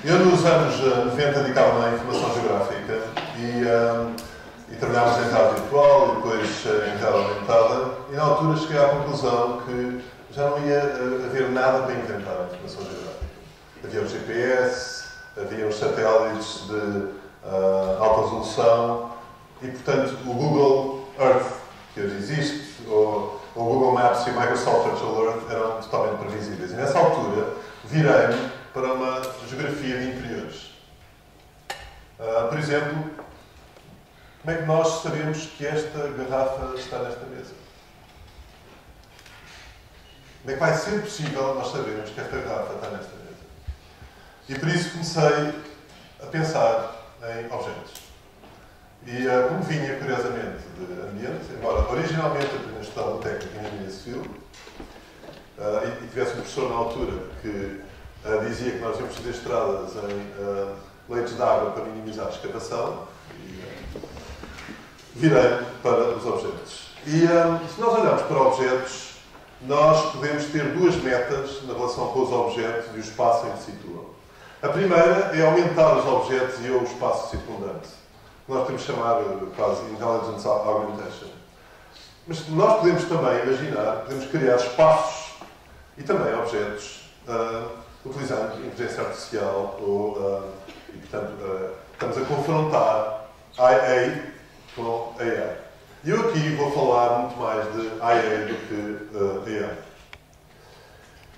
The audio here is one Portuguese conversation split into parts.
Eu, nos anos 90, dedicava-me à informação geográfica e trabalhámos em rádio virtual e depois em rádio aumentada. E na altura cheguei à conclusão que já não ia haver nada para inventar a informação geográfica. Havia o GPS, havia os satélites de alta resolução e, portanto, o Google Earth, que hoje existe, ou o Google Maps e o Microsoft Virtual Earth eram totalmente previsíveis. E nessa altura virei-me para uma geografia de interiores. Por exemplo, como é que nós sabemos que esta garrafa está nesta mesa? Como é que vai ser possível nós sabermos que esta garrafa está nesta mesa? E por isso comecei a pensar em objetos. E como vinha, curiosamente, de ambiente, embora originalmente eu tinha estudado técnico em engenharia civil, e tivesse um professor na altura que dizia que nós devíamos fazer estradas em leitos de água para minimizar a escavação, e virei para os objetos. E se nós olharmos para objetos, nós podemos ter duas metas na relação com os objetos e o espaço em que se situam. A primeira é aumentar os objetos e o espaço circundante. Nós temos de chamar quase Intelligence Augmentation. Mas nós podemos também imaginar, podemos criar espaços e também objetos utilizando inteligência artificial e, portanto, estamos a confrontar IA com AI. E eu aqui vou falar muito mais de IA do que AI.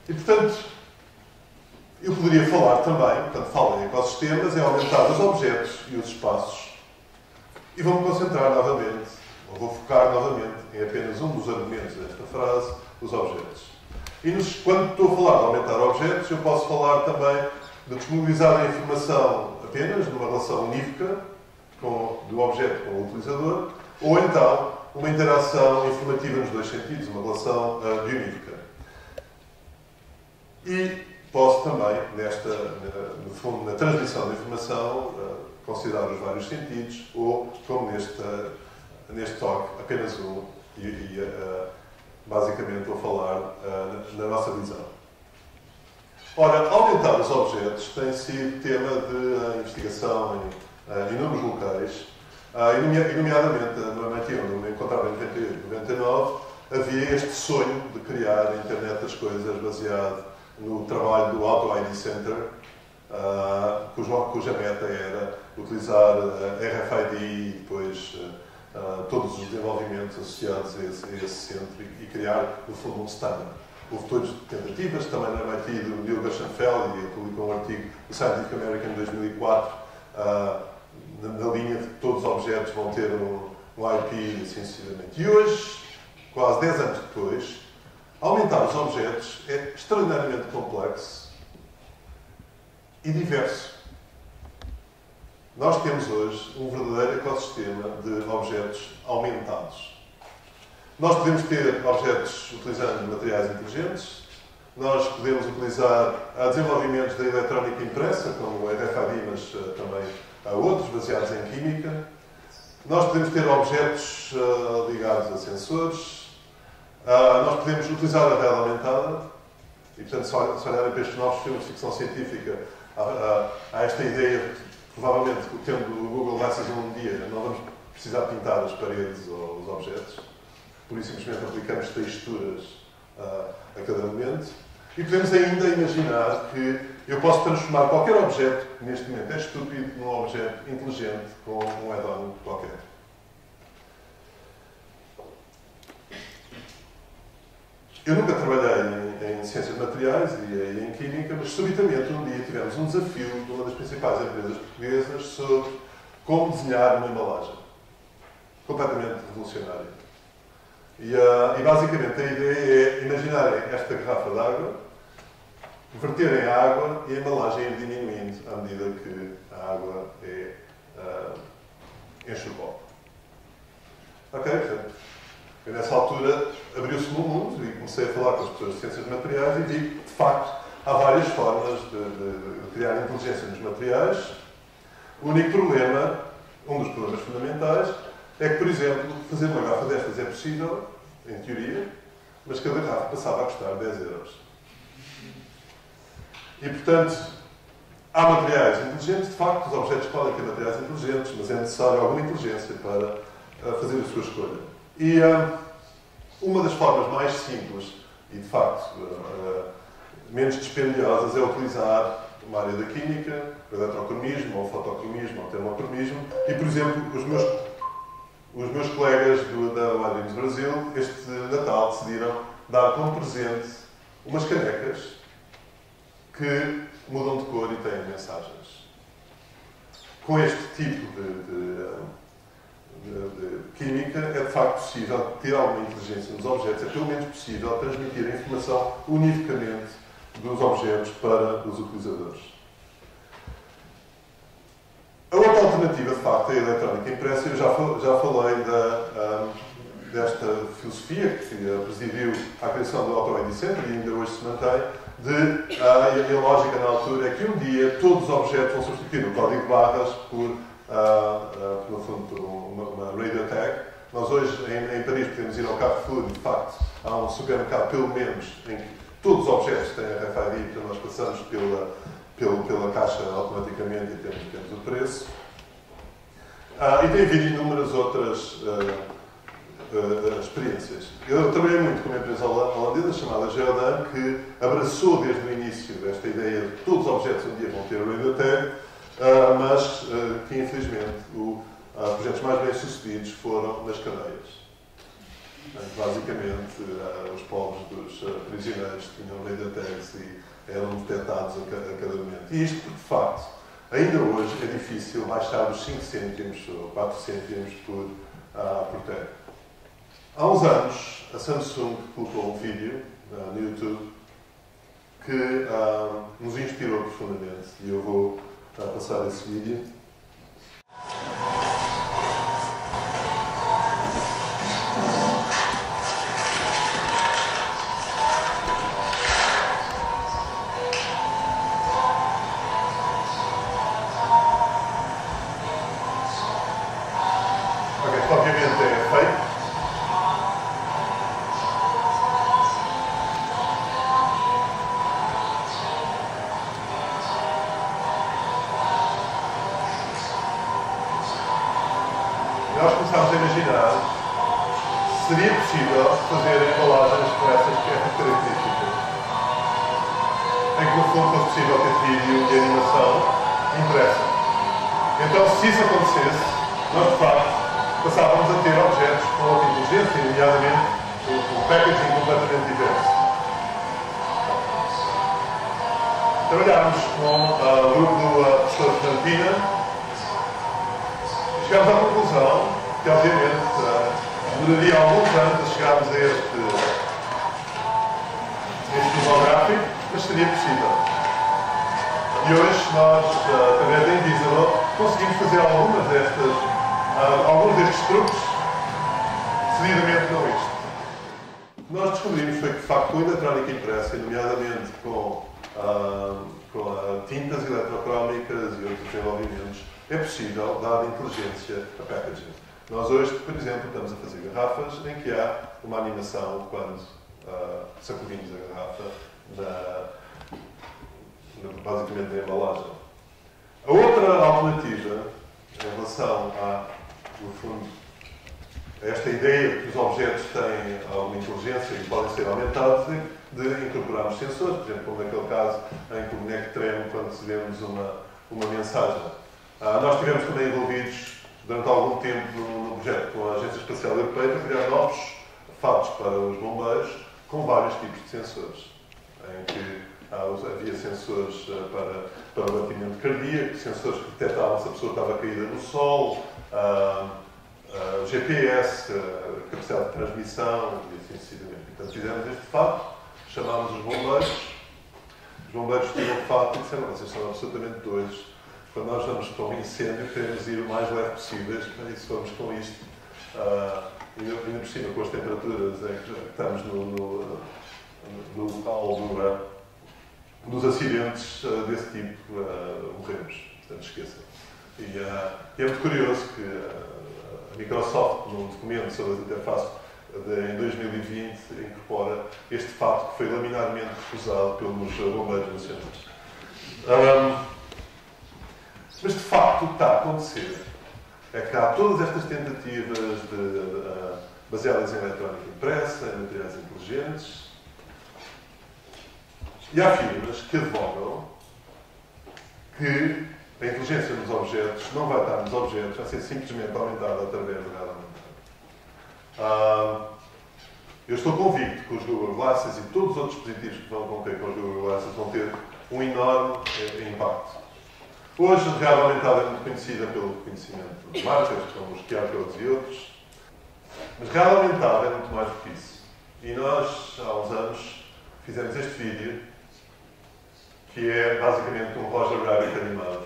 E, portanto, eu poderia falar também, portanto, falo em ecossistemas, em aumentar os objetos e os espaços. E vou-me concentrar novamente, ou vou focar novamente, em apenas um dos argumentos desta frase, os objetos. E quando estou a falar de aumentar objetos, eu posso falar também de disponibilizar a informação apenas numa relação unívoca do objeto com o utilizador, ou então uma interação informativa nos dois sentidos, uma relação biunívoca. E posso também, no fundo, na transmissão da informação, considerar os vários sentidos, ou, como neste talk, apenas um, basicamente vou falar na nossa visão. Ora, aumentar os objetos tem sido tema de investigação em inúmeros locais, nomeadamente no MIT, onde eu me encontrava em 98, 99, havia este sonho de criar a internet das coisas baseado no trabalho do Auto ID Center, cuja meta era utilizar RFID e depois todos os desenvolvimentos associados a esse centro e criar, no fundo, um standard. Houve todas tentativas, também no MIT, do Neil Gershenfeld, e ele publicou um artigo no Scientific American em 2004, na linha de que todos os objetos vão ter um IP, assim sucessivamente. E hoje, quase 10 anos depois, aumentar os objetos é extraordinariamente complexo e diverso. Nós temos hoje um verdadeiro ecossistema de objetos aumentados. Nós podemos ter objetos utilizando materiais inteligentes, nós podemos utilizar desenvolvimentos da eletrónica impressa, como o RFID, mas também outros baseados em química. Nós podemos ter objetos ligados a sensores. Nós podemos utilizar a realidade aumentada. E, portanto, se olharem para estes novos filmes de ficção científica, há esta ideia de que, provavelmente, tendo o Google Glasses um dia, não vamos precisar pintar as paredes ou os objetos. Por isso, simplesmente aplicamos texturas a cada momento. E podemos ainda imaginar que eu posso transformar qualquer objeto, que neste momento é estúpido, num objeto inteligente com um add-on qualquer. Eu nunca trabalhei em ciências de materiais e em química, mas subitamente um dia tivemos um desafio de uma das principais empresas portuguesas sobre como desenhar uma embalagem. Completamente revolucionária. E basicamente a ideia é imaginarem esta garrafa de água, verterem a água e a embalagem ir diminuindo à medida que a água enche o copo. Ok, portanto, eu nessa altura abriu-se-me um mundo e comecei a falar com as pessoas de ciências de materiais e vi que, de facto, há várias formas de criar inteligência nos materiais. O único problema, um dos problemas fundamentais, é que, por exemplo, fazer uma garrafa destas é possível, em teoria, mas cada garrafa passava a custar 10 euros. E, portanto, há materiais inteligentes, de facto, os objetos podem ter materiais inteligentes, mas é necessário alguma inteligência para fazer a sua escolha. E uma das formas mais simples e, de facto, menos dispendiosas é utilizar uma área da química, o eletrocromismo, ou o fotocromismo, ou o termocromismo, e, por exemplo, os meus colegas da Wildings Brasil, este Natal, decidiram dar como presente umas canecas que mudam de cor e têm mensagens. Com este tipo de química, é de facto possível ter alguma inteligência nos objetos, é pelo menos possível transmitir a informação unificamente dos objetos para os utilizadores. A outra alternativa, de facto, é a eletrónica impressa. Eu já falei desta filosofia que presidiu a criação do Auto ID Center e ainda hoje se mantém, e a lógica na altura é que um dia todos os objetos vão substituir o código de barras por, no fundo, por uma radio tag. Nós hoje, em Paris, podemos ir ao Carrefour e, de facto, há um supermercado, pelo menos, em que todos os objetos têm RFID, portanto nós passamos pela caixa automaticamente e temos o preço. E tem havido inúmeras outras experiências. Eu trabalhei muito com uma empresa holandesa chamada Geodan, que abraçou desde o início esta ideia de que todos os objetos um dia vão ter o radio tag, mas que infelizmente os projetos mais bem sucedidos foram nas cadeias. Basicamente, os povos dos prisioneiros tinham radio tags e eram detectados a cada momento. E isto, de facto, ainda hoje é difícil baixar os 5 cêntimos ou 4 cêntimos por tag. Há uns anos, a Samsung colocou um vídeo no YouTube que nos inspirou profundamente. E eu vou passar esse vídeo. Obviamente é fake. Nós começámos a imaginar se seria possível fazer embalagens com essas características, em que no fundo fosse possível ter vídeo e animação impressa. Então, se isso acontecesse, nós de facto passávamos a ter objetos com outra inteligência, nomeadamente o packaging completamente diverso. Trabalhámos com o grupo do professor Fernandina e chegámos à conclusão que, obviamente, demoraria alguns anos a chegarmos a este infográfico, mas seria possível. E hoje nós, através da Invisible, conseguimos fazer alguns destes truques, seguidamente com isto. Nós descobrimos foi que, de facto, com a eletrónica impressa, nomeadamente com tintas eletrocrómicas e outros desenvolvimentos, é possível dar inteligência a packaging. Nós hoje, por exemplo, estamos a fazer garrafas em que há uma animação quando sacudimos a garrafa basicamente na embalagem. A outra alternativa, em relação no fundo, a esta ideia de que os objetos têm alguma inteligência e podem ser aumentados, de incorporarmos sensores, por exemplo, como naquele caso em que o boneco treme quando recebemos uma mensagem. Nós estivemos também envolvidos durante algum tempo no projeto com a Agência Espacial Europeia para criar novos fatos para os bombeiros com vários tipos de sensores, em que havia sensores para o batimento cardíaco, sensores que detectavam se a pessoa estava caída no sol, GPS, capacidade de transmissão e assim sucessivamente. Portanto, fizemos este fato, chamámos os bombeiros tinham fato e disseram: vocês são absolutamente doidos. Quando nós vamos para um incêndio, queremos ir o mais leve possível, para isso vamos com isto. Ainda por cima, com as temperaturas em que estamos no local dos acidentes desse tipo, morremos. Portanto, esqueçam. E é muito curioso que a Microsoft, num documento sobre as interfaces em 2020, incorpora este fato que foi laminarmente recusado pelos bombeiros nacionais. Mas, de facto, o que está a acontecer é que há todas estas tentativas baseadas em eletrónica impressa, em materiais inteligentes, e há firmas que advogam que a inteligência nos objetos não vai estar nos objetos, vai ser simplesmente aumentada através da realidade aumentada. Eu estou convicto que os Google Glasses e todos os outros dispositivos que vão conter com os Google Glasses vão ter um enorme impacto. Hoje, a realidade aumentada é muito conhecida pelo conhecimento de marcas, como os QR Codes e outros, mas a realidade aumentada é muito mais do que isso. E nós, há uns anos, fizemos este vídeo, que é basicamente um Roger Rabbit animado.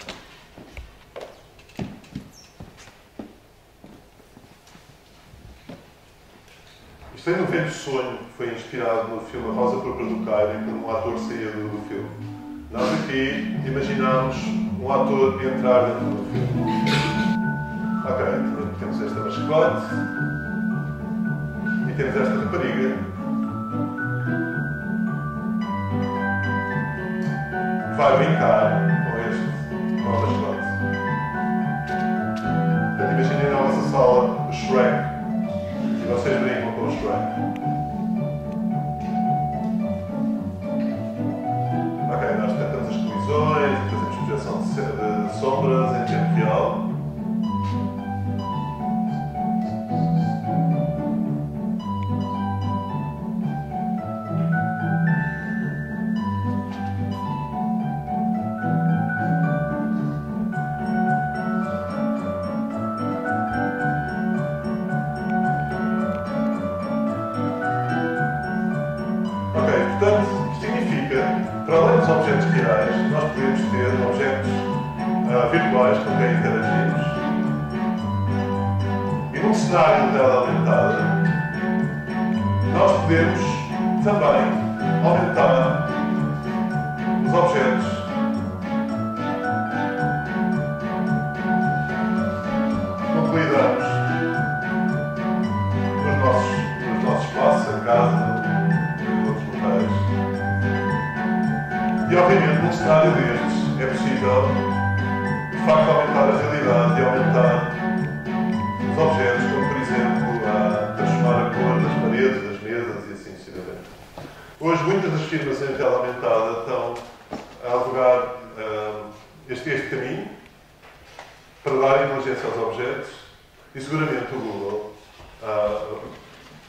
Isto é um velho sonho que foi inspirado no filme A Rosa Púrpura do Cairo, em que um ator saía do filme. Nós aqui imaginámos um ator entrar dentro do filme. Ok, temos esta mascote e temos esta rapariga que vai brincar com a mascote. Portanto, imaginem na nossa sala o Shrek. E vocês brincam com o Shrek. Ok, nós tentamos as colisões, fazemos projeção de sombras em tempo real. Portanto, significa, para além dos objetos reais, nós podemos ter objetos virtuais com quem interagimos. E num cenário de realidade aumentada, nós podemos também aumentar os objetos com que lidamos nos nossos espaços, em casa, e, obviamente, num cenário destes, é possível, de facto, aumentar a realidade e aumentar os objetos, como, por exemplo, transformar a cor das paredes, das mesas e assim sucessivamente. Hoje, muitas das firmas em realidade aumentada estão a advogar este caminho para dar inteligência aos objetos e, seguramente, o Google,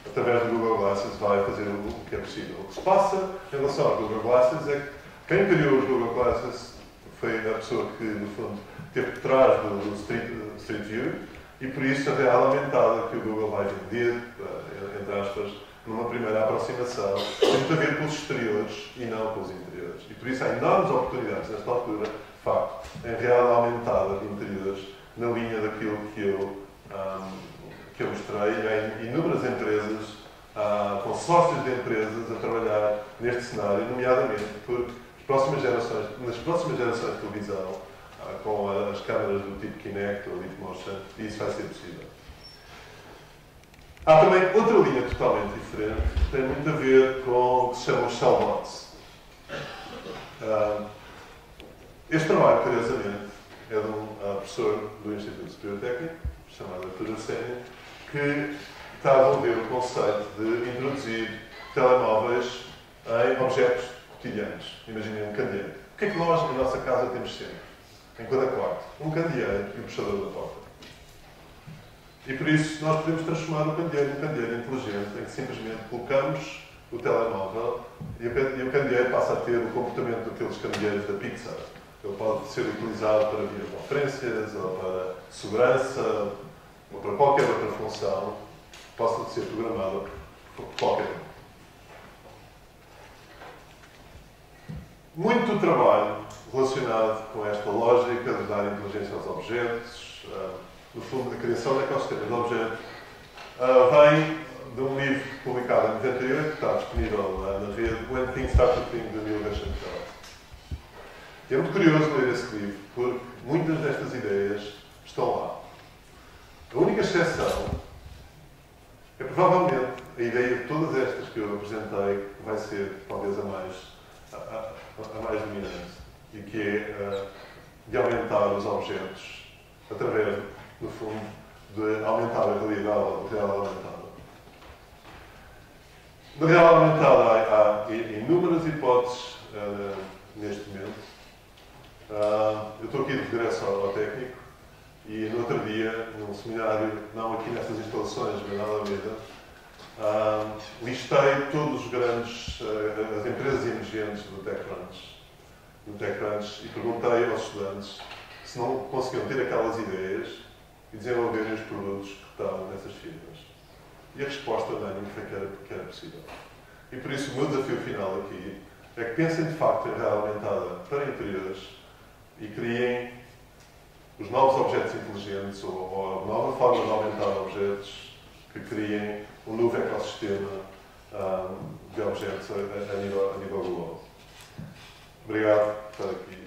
através do Google Glasses, vai fazer o que é possível. O que se passa em relação ao Google Glasses é que quem criou os Google Glasses foi a pessoa que, no fundo, esteve por trás do Street View e, por isso, a realidade aumentada que o Google vai vender, entre aspas, numa primeira aproximação, tem muito a ver com os exteriores e não com os interiores. E, por isso, há enormes oportunidades, nesta altura, de facto, em realidade aumentada de interiores, na linha daquilo que eu mostrei. Há inúmeras empresas, consórcios de empresas a trabalhar neste cenário, nomeadamente porque nas próximas gerações de televisão, com as câmaras do tipo Kinect ou Leapmotion, isso vai ser possível. Há também outra linha totalmente diferente, que tem muito a ver com o que se chama os cellbots. Este trabalho, curiosamente, é de um professor do Instituto Superior Técnico, chamado Artur Arsénio, que está a desenvolver o conceito de introduzir telemóveis em objetos cotidianos. Imaginem um candeeiro. O que é que nós, na nossa casa, temos sempre? Em cada quarto. Um candeeiro e um puxador da porta. E por isso nós podemos transformar o candeeiro em um candeeiro inteligente, em que simplesmente colocamos o telemóvel e o candeeiro passa a ter o comportamento daqueles candeeiros da Pixar. Ele pode ser utilizado para videoconferências, ou para segurança, ou para qualquer outra função que possa ser programada por qualquer um. Muito trabalho relacionado com esta lógica de dar inteligência aos objetos, no fundo, a criação de ecossistemas de objetos, vem de um livro publicado em 98, que está disponível na rede, When Things Start to Think, do Neil Gaiman. É muito curioso ler esse livro, porque muitas destas ideias estão lá. A única exceção é provavelmente a ideia de todas estas que eu apresentei, que vai ser talvez a mais dominante, e que é de aumentar os objetos através, no fundo, de aumentar a realidade ou de realidade aumentada. Na realidade aumentada há inúmeras hipóteses neste momento. Eu estou aqui de regresso ao técnico e no outro dia, num seminário, não aqui nestas instalações, mas na Alameda, listei todos os grandes, as empresas emergentes do TechCrunch e perguntei aos estudantes se não conseguiam ter aquelas ideias e desenvolverem os produtos que estão nessas firmas. E a resposta unânime foi que era possível. E por isso o meu desafio final aqui é que pensem de facto em realidade aumentada para interiores e criem os novos objetos inteligentes ou a nova forma de aumentar objetos que criem um novo ecossistema de objetos a nível global. Obrigado por estar aqui.